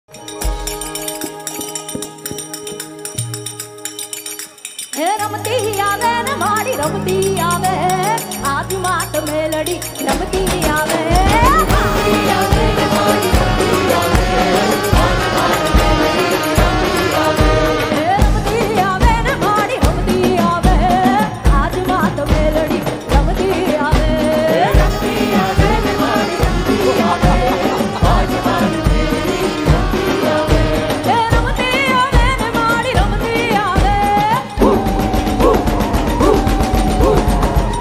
હે રમતી આવે ને મારી રમતી આવે, આજ માત મેલડી રમતી આવે. રમતી આવે ને મારી રમતી આવે, આજ માત મેલડી રમતી આવે. હે રમતી આવે ને મારી રમતી આવે, આજ માત મેલડી રમતી આવે. રમતી આવે ને મારી રમતી આવે, આજ માત મેલડી રમતી આવે. હે રમતી આવે ને મારી રમતી આવે,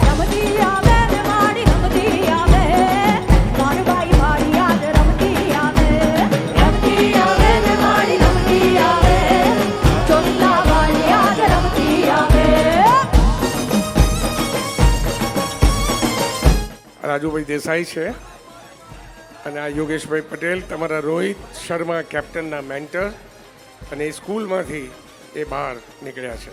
રમતી આવે ને મારી રમતી આવે, મારબાઈ મારી યાદ રમતી આવે. રમતી આવે ને મારી રમતી આવે, ચોટલા વાળી યાદ રમતી આવે. રાજુભાઈ દેસાઈ છે અને આ યોગેશભાઈ પટેલ તમારા રોહિત શર્મા કેપ્ટનના મેન્ટર, અને એ સ્કૂલમાંથી એ બહાર નીકળ્યા છે.